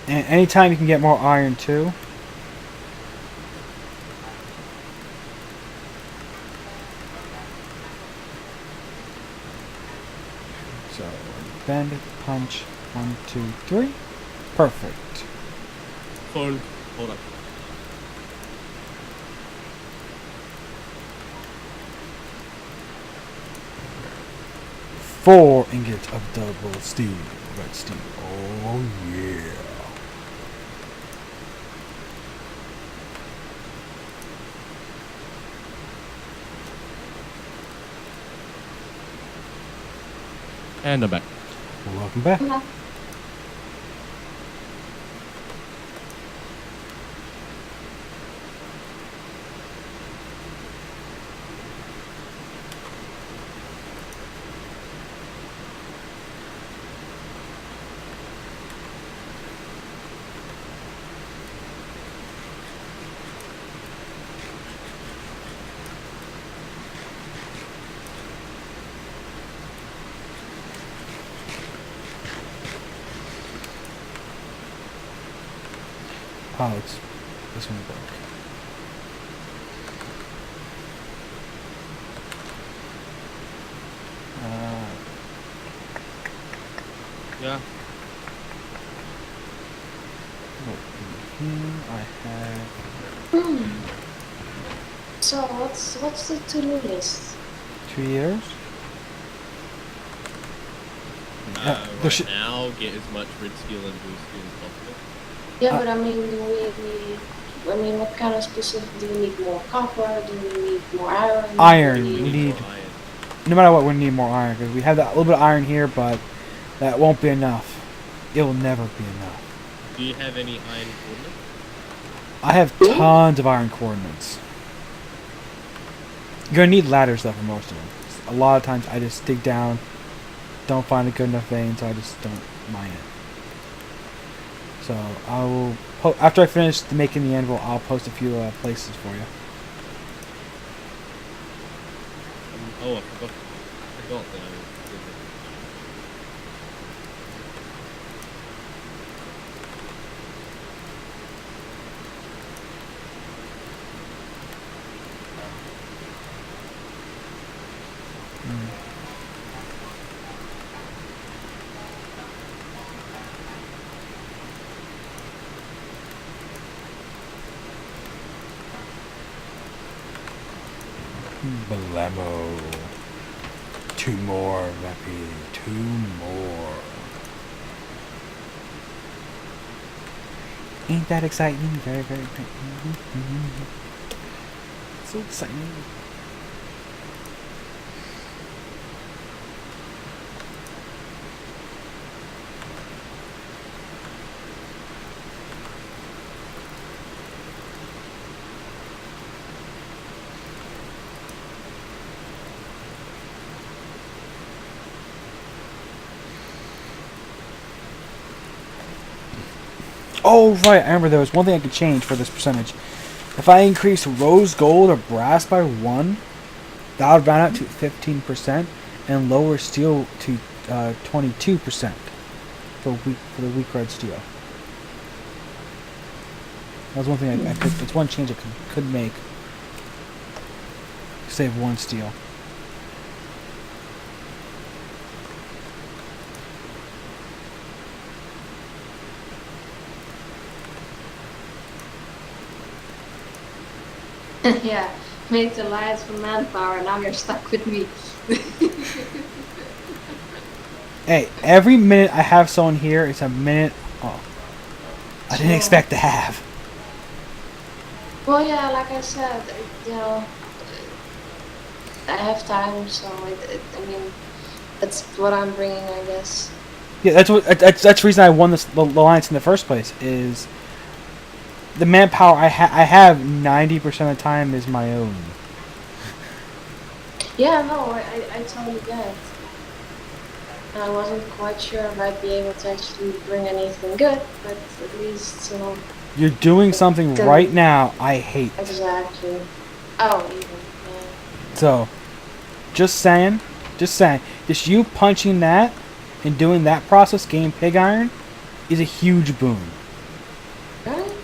And anytime you can get more iron too. So bend, punch, 1, 2, 3. Perfect. Phone. Hold up. Four ingots of double steel, red steel. Oh yeah. And I'm back. Welcome back. Oh, it's this one broke. Yeah. Here I have. So what's the to-do list? 2 years. Right now, get as much red steel and blue steel as possible. Yeah, but I mean, what kind of specific? Do we need more copper? Do we need more iron? Iron. Do We need. more iron. No matter what, we need more iron because we have that little bit of iron here, but that won't be enough. It will never be enough. Do you have any iron coordinates? I have tons of iron coordinates. You're gonna need ladders though for most of them. A lot of times I just dig down, don't find a good enough vein, so I just don't mine it. So I will, after I finish making the anvil, I'll post a few places for you. Oh, I forgot that I did Blammo. 2 more, Vappy. 2 more. Ain't that exciting? Very, very exciting. So exciting. Oh, right. I remember there was one thing I could change for this percentage. If I increase rose gold or brass by 1, that would round out to 15%, and lower steel to 22% for the weak red steel. That was one thing I could. It's one change I could make. Save 1 steel. Yeah, made the alliance for manpower, and now you're stuck with me. Hey, every minute I have someone here, it's a minute. Oh, I didn't expect to have. Well, yeah, like I said, you know, I have time, so I mean, that's what I'm bringing, I guess. Yeah, that's the reason I won this alliance in the first place. Is the manpower I have 90% of the time is my own. Yeah, no, I totally get it. I wasn't quite sure if I'd be able to actually bring anything good, but at least, you know. You're doing something Good. right now I hate. Exactly. Oh, even, yeah. So, just saying, just you punching that and doing that process, getting pig iron, is a huge boon.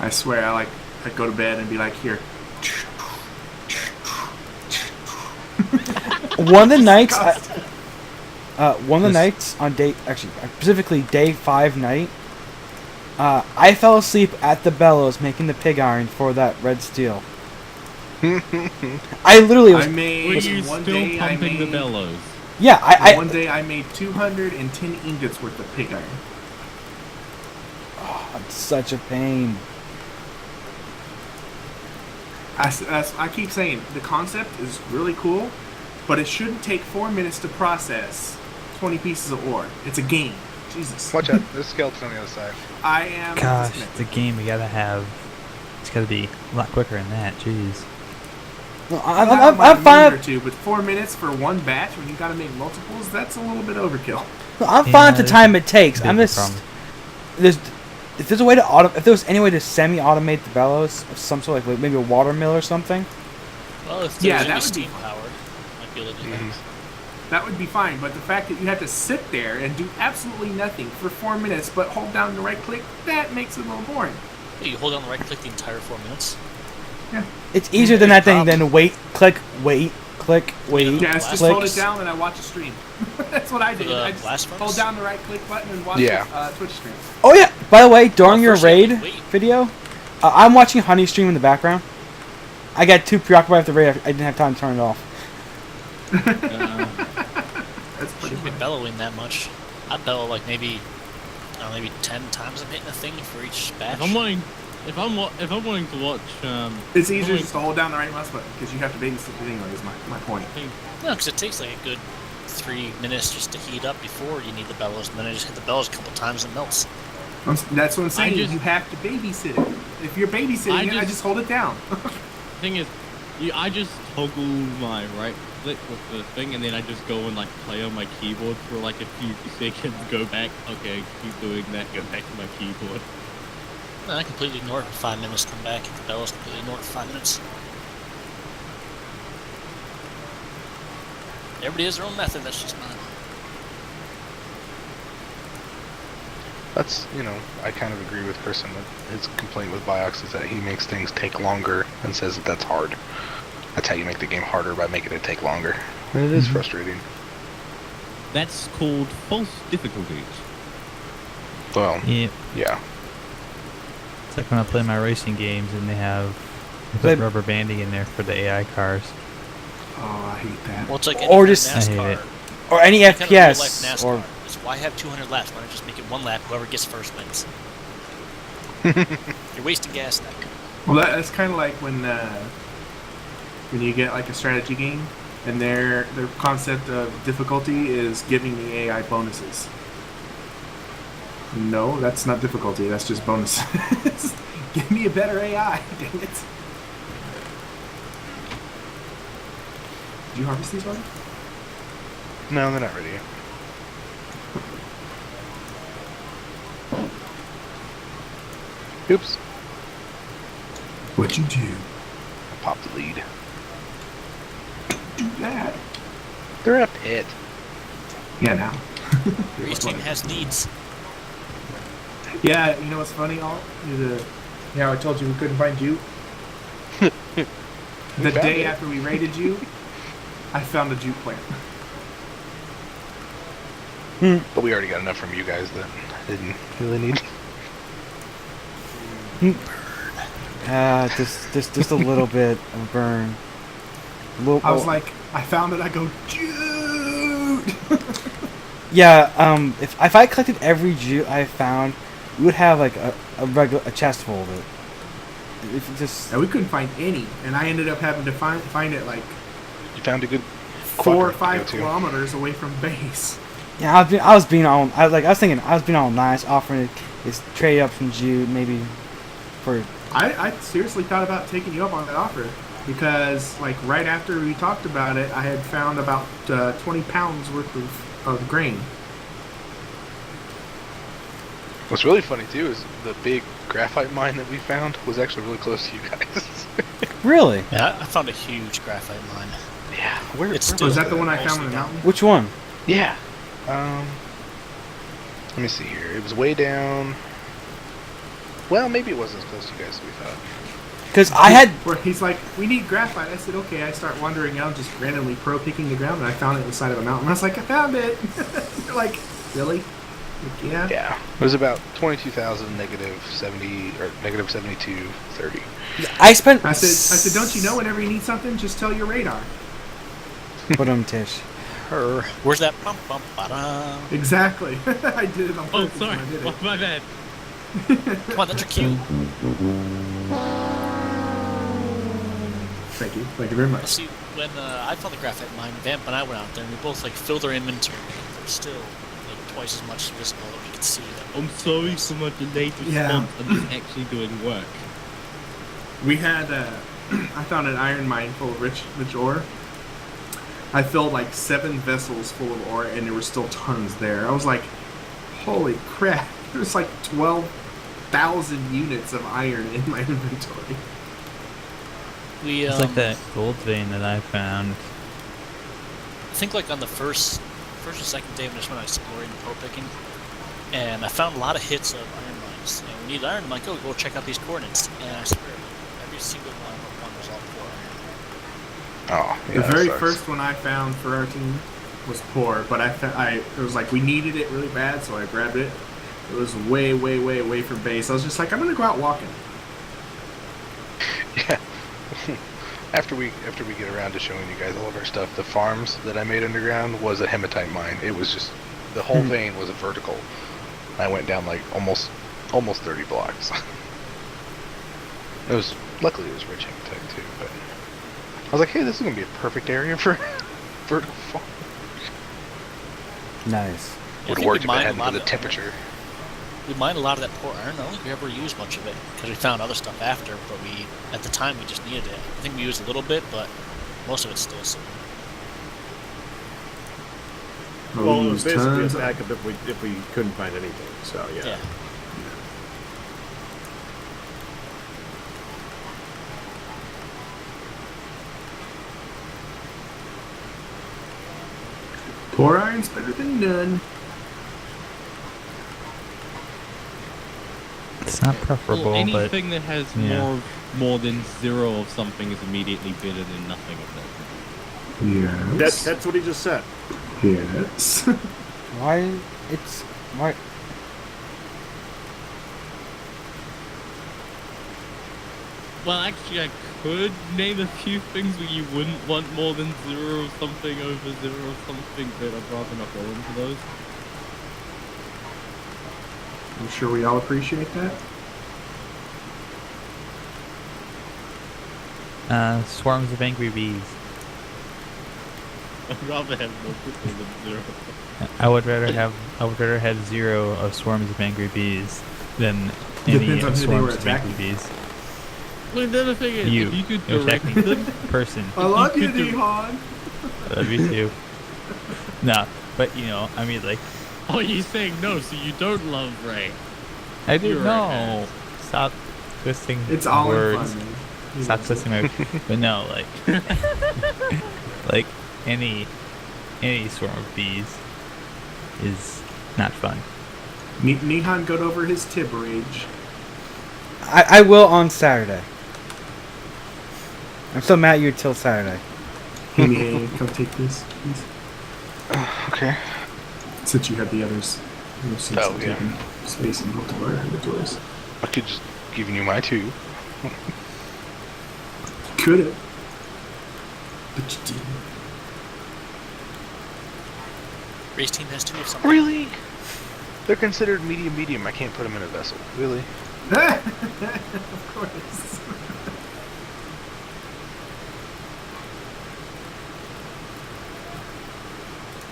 I swear, I go to bed and be like, here. One of the nights, on day, actually specifically day 5 night, I fell asleep at the bellows making the pig iron for that red steel. I literally was. Were you still pumping the bellows? Yeah, One day I made 210 ingots worth of pig iron. Oh, it's such a pain. I keep saying the concept is really cool, but it shouldn't take 4 minutes to process 20 pieces of ore. It's a game. Jesus. Watch out. There's skeletons on the other side. I am. Gosh, disconnected. it's a game we gotta have. It's gotta be a lot quicker than that. Jeez. No, I'm fine. Or two, but 4 minutes for one batch when you gotta make multiples, that's a little bit overkill. I'm fine with the time it takes. Big I'm just. problem. If there's a way to if there was any way to semi-automate the bellows of some sort, like maybe a water mill or something. Well, if Yeah, there's that any would be- steam powered, might be able to do that. That would be fine, but the fact that you have to sit there and do absolutely nothing for 4 minutes, but hold down the right click, that makes it a little boring. Hey, you hold down the right click the entire 4 minutes. Yeah. It's easier than that thing than wait, click, wait, click, wait, Yeah, it's just click. hold it down and I watch a stream. That's what I do. The I just blast hold furnace? down the right click button and watch Twitch stream. Oh yeah. By the way, during Well, your first you have raid to wait. video, I'm watching Honey stream in the background. I got too preoccupied with the raid. I didn't have time to turn it off. That's pretty Shouldn't be funny. bellowing that much. I bellow like maybe 10 times I'm hitting a thing for each batch. If I'm wanting to watch, It's easier just to hold down the right mouse button because you have to babysit it anyway. Is my point. No, because it takes like a good 3 minutes just to heat up before you need the bellows, and then I just hit the bellows a couple times and it melts. That's what I'm saying. just- You have to babysit it. If you're babysitting I just hold it down. thing is, I just toggle my right click with the thing, and then I just go and like play on my keyboard for like a few seconds. Go back, okay, keep doing that. Go back to my keyboard. No, I completely ignore it for 5 minutes, come back, hit the bellows, completely ignore it for 5 minutes. Everybody has their own method, that's just mine. That's, I kind of agree with Kristen. His complaint with Biox is that he makes things take longer and says that that's hard. That's how you make the game harder, by making it take longer. And it is frustrating. That's called false difficulties. Well, Yeah. yeah. It's like when I play my racing games and they put rubber banding in there for the AI cars. Oh, I hate that. Well, it's like Or any just- I hate NASCAR. it. Or any Kind of real life FPS. NASCAR. Or It's why have 200 laps? Why not just make it one lap? Whoever gets first wins. You're wasting gas now. Well, that's kind of like when you get like a strategy game, and their concept of difficulty is giving the AI bonuses. No, that's not difficulty. That's just bonuses. Give me a better AI. Dang it. Did you harvest these ones? No, they're not ready yet. Oops. What'd you do? I popped the lead. Do that. They're in a pit. Yeah, now. Each team has needs. Yeah, you know what's funny? I told you we couldn't find you. The found day it. after we raided you, I found a jute plant. But we already got enough from you guys that I didn't really need. just a little bit of burn. I was like, I found it. I go, jute. Yeah. If I collected every jute I found, we would have like a chest full of it. If it just And we couldn't find any, and I ended up having to find it like You found a good 4 or quadrant to 5 go to. kilometers away from base. yeah, I was being all I was thinking I was being all nice, offering this trade up from jute maybe for. I seriously thought about taking you up on that offer because, like, right after we talked about it, I had found about 20 pounds worth of grain. What's really funny too is the big graphite mine that we found was actually really close to you guys. Really? Yeah, I found a huge graphite mine. Yeah, where? It's where still- Was was that the one I found mostly in the down. mountain? Which one? Yeah. Let me see here. It was way down. Well, maybe it wasn't as close to you guys as we thought. Because I had Where he's like, we need graphite. I said, okay. I start wandering out, just randomly pro-picking the ground, and I found it on the side of a mountain. I was like, I found it. They're like, really? Like, yeah. Yeah, it was about 22,000 negative 70 or negative 7230. I spent. I said, don't you know whenever you need something, just tell your radar. Put Tish. Where's that bum bum ba-da? Exactly. I did it on Oh, purpose. sorry. when I did it. My bad. Come on, that's your cue. Thank you. Thank you very much. See, when I found the graphite mine, Vamp and I went out there, and we both like filled our inventory. There's still like twice as much visible that we could see. I'm sorry for my delayed response. I'm just actually doing work. We had, I found an iron mine full of rich ore. I filled like 7 vessels full of ore, and there were still tons there. I was like, holy crap. There's like 12,000 units of iron in my inventory. It's like that gold vein that I found. I think like on the first or second day when I just went out exploring and pro picking, and I found a lot of hits of iron mines. And we need iron. I'm like, oh, go check out these coordinates. And I swear, every single one was all poor iron. Oh, yeah, The that very sucks. first one I found for our team was poor, but it was like we needed it really bad, so I grabbed it. It was way, way, way away from base. I was just like, I'm gonna go out walking. Yeah. After we get around to showing you guys all of our stuff, the farms that I made underground was a hematite mine. It was just the whole vein was a vertical. I went down like almost 30 blocks. Luckily it was rich hematite too, but I was like, hey, this is gonna be a perfect area for vertical farm. Nice. I Would think have worked we if it mined hadn't a lot for the of temperature. We mined a lot of that poor iron. I don't think we ever used much of it because we found other stuff after. But at the time, we just needed it. I think we used a little bit, but most of it's still sitting. Well, it was used basically a tons of- backup if we couldn't find anything. So yeah. Yeah. Poor iron's better than none. It's not preferable, Well, but anything that has yeah. more than 0 of something is immediately better than nothing of that. Yes. That's what he just said. Yes. Why? Well, actually, I could name a few things where you wouldn't want more than 0 of something over 0 of something, but I'd rather not go into those. I'm sure we all appreciate that. Swarms of angry bees. I'd rather have multiple than 0. I would rather have 0 of swarms of angry bees than any Depends on who they were swarms of angry attacking. bees. Well, the other thing is, You if you could direct attacking them, person. I love you, could do- Nihon. Love you too. No, but I mean, like, oh, you're saying no, so you don't love Ray. I do You're know. Stop twisting It's all words. in fun, man. He Stop loves it. twisting my. But no, like, like any swarm of bees is not fun. Nihon got over his tib rage. I will on Saturday. I'm still mad at you till Saturday. Hey, come take this, please. Okay. Since you have the others. Since Oh, I'm yeah. taking space in both of our inventories. I could just give you my 2. Could have. But you didn't. Race team has 2 of something. Really? They're considered medium. I can't put them in a vessel. Really? Of course.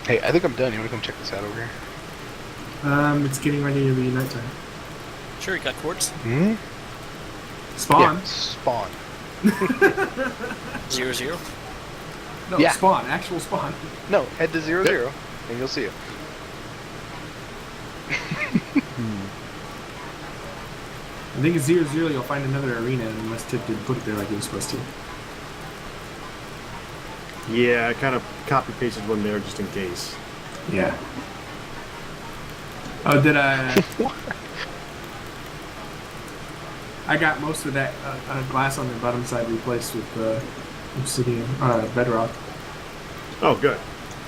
Hey, I think I'm done. You want to come check this out over here? It's getting ready to be nighttime. Sure, you got quartz. Hmm? Spawn? Yeah, spawn. 0-0. No, Yeah. spawn. Actual spawn. No, head to 0-0, and you'll see it. I think it's 0-0. You'll find another arena unless Tip didn't put it there like he was supposed to. Yeah, I kind of copy pasted one there just in case. Yeah. Oh, did I? I got most of that glass on the bottom side replaced with obsidian, bedrock. Oh, good.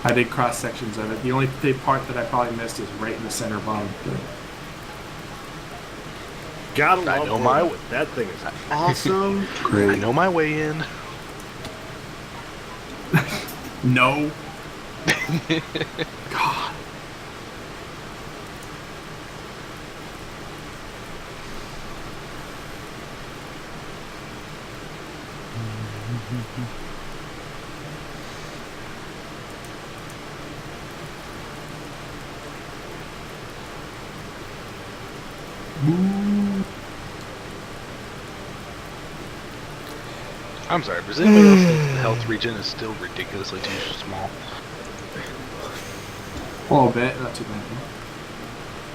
I did cross sections of it. The only part that I probably missed is right in the center bottom. Gotta I love know my Brotherhood. That thing is awesome. I know my way in. No. God. I'm sorry, does anybody else think the health regen is still ridiculously too small? A little bit, not too bad.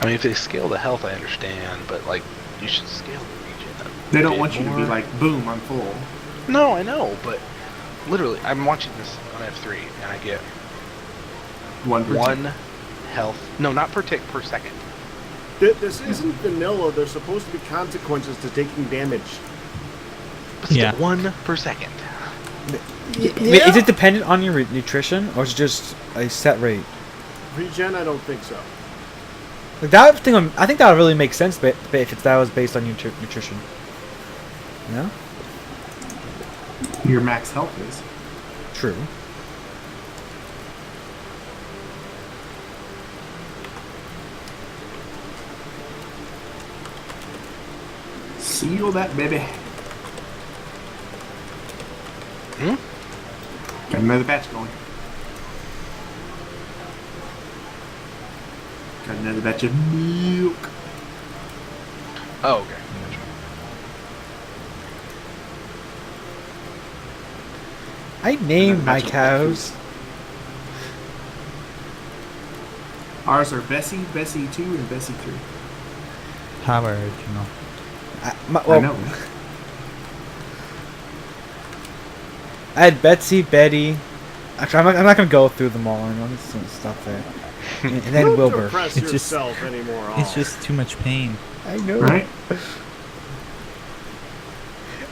I mean, if they scale the health, I understand, but like, you should scale the regen. They don't want you to be like, boom, I'm full. No, I know, but literally, I'm watching this on F3, and I get One health. No, not per tick, per second. This isn't vanilla. There's supposed to be consequences to taking damage. But still, Yeah. 1 per second. Wait, is it dependent on your nutrition, or is it just a set rate? Regen, I don't think so. Like that thing, I think that would really make sense, but if that was based on nutrition. No? Your max health is. True. Seal that baby. Got another batch going. Got another batch of milk. Oh, okay. I named my cows. Ours are Bessie, Bessie 2, and Bessie 3. How original. I know. I had Betsy, Betty. Actually, I'm not gonna go through them all. I'm just gonna stop there. And then Don't Wilbur. depress It's just- yourself anymore. It's just too much pain. I know. Right?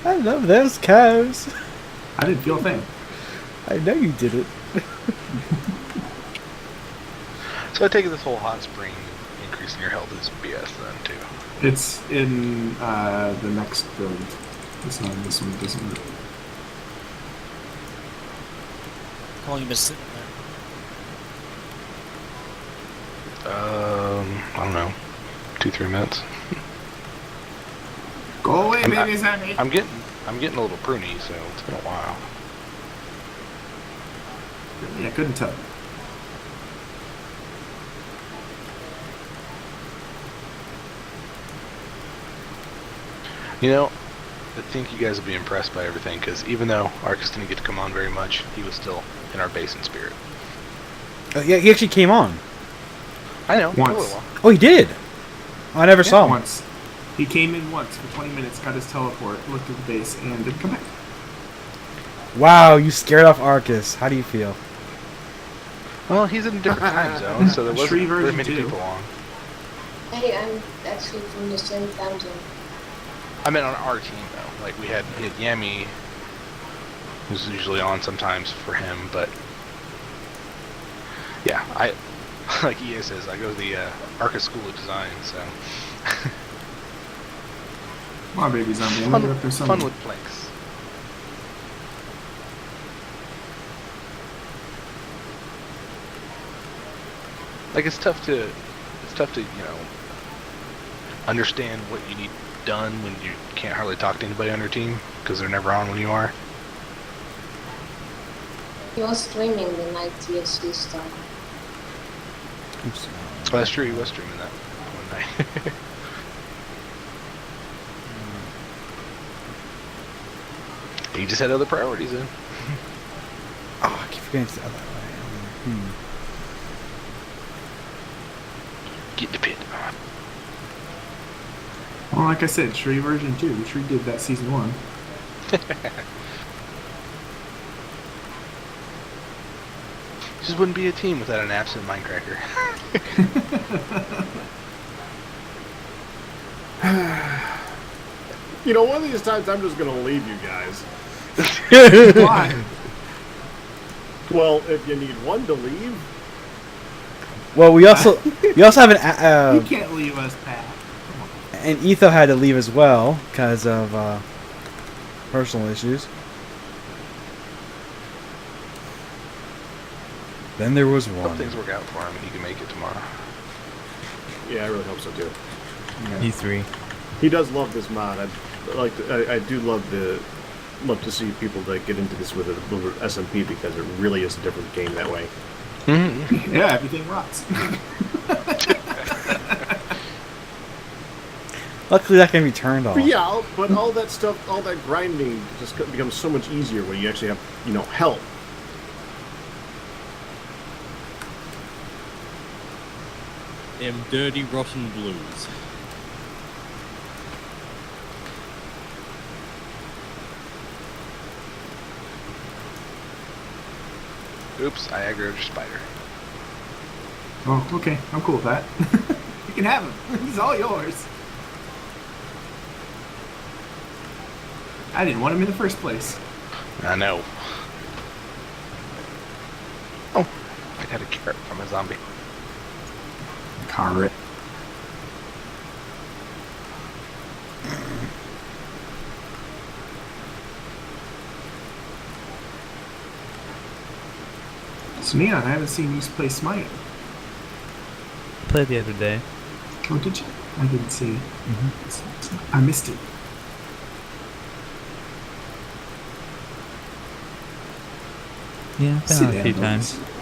I love those cows. I didn't feel a thing. I know you did it. So I take it this whole hot spring increase in your health is BS then, too. It's in the next build. It's not in this one. It doesn't work. How long you been sitting there? I don't know. 2-3 minutes. Go away, I'm- baby zombie. I'm getting a little pruny, so it's been a while. Yeah, couldn't tell. You know, I think you guys will be impressed by everything, because even though Arcus didn't get to come on very much, he was still in our base in spirit. Yeah, he actually came on. I know. Once. a little while. Oh, he did. I never saw him. Once. He came in once for 20 minutes, got his teleport, looked at the base, and didn't come back. Wow, you scared off Arcus. How do you feel? Well, he's in a different time zone, so there Tree wasn't very version many too. people on. Hey, I'm actually from the same time zone. I meant on our team, though. Like, we had Yami, who's usually on sometimes for him, but... Yeah, like EA says, I go to the Arcus School of Design, so... Come on, baby zombie. I'm fun, gonna go through fun something. with planks. Like, it's tough to, you know, understand what you need done when you can't hardly talk to anybody on your team, because they're never on when you are. He was streaming the night TSC stuff. Oops. Oh, that's true, he was streaming that one night. He just had other priorities then. Oh, I keep forgetting it's the other way. Get the pit. Well, like I said, Tree version 2. Tree did that season 1. Just wouldn't be a team without an absent Minecracker. You know, one of these times I'm just gonna leave you guys. Why? Well, if you need one to leave, Well, we also have You can't leave us, Pat. and Etho had to leave as well because of personal issues. Then there was Hope one. things work out for him and he can make it tomorrow. yeah, I really hope so too. E3. He does love this mod. I do love to see people that get into this with a little SMP because it really is a different game that way. Yeah, everything rocks. Luckily, that can be turned off. But yeah, but all that stuff, all that grinding just becomes so much easier when you actually have, help. Them dirty rotten blues. Oops, I aggroed your spider. Oh, okay. I'm cool with that. You can have him. He's all yours. I didn't want him in the first place. I know. Oh, I got a carrot from a zombie. Carrot. So Neon, I haven't seen you play Smite. Played the other day. Oh, did you? I didn't see it. I missed it. Yeah, been See on the a few enemies. times.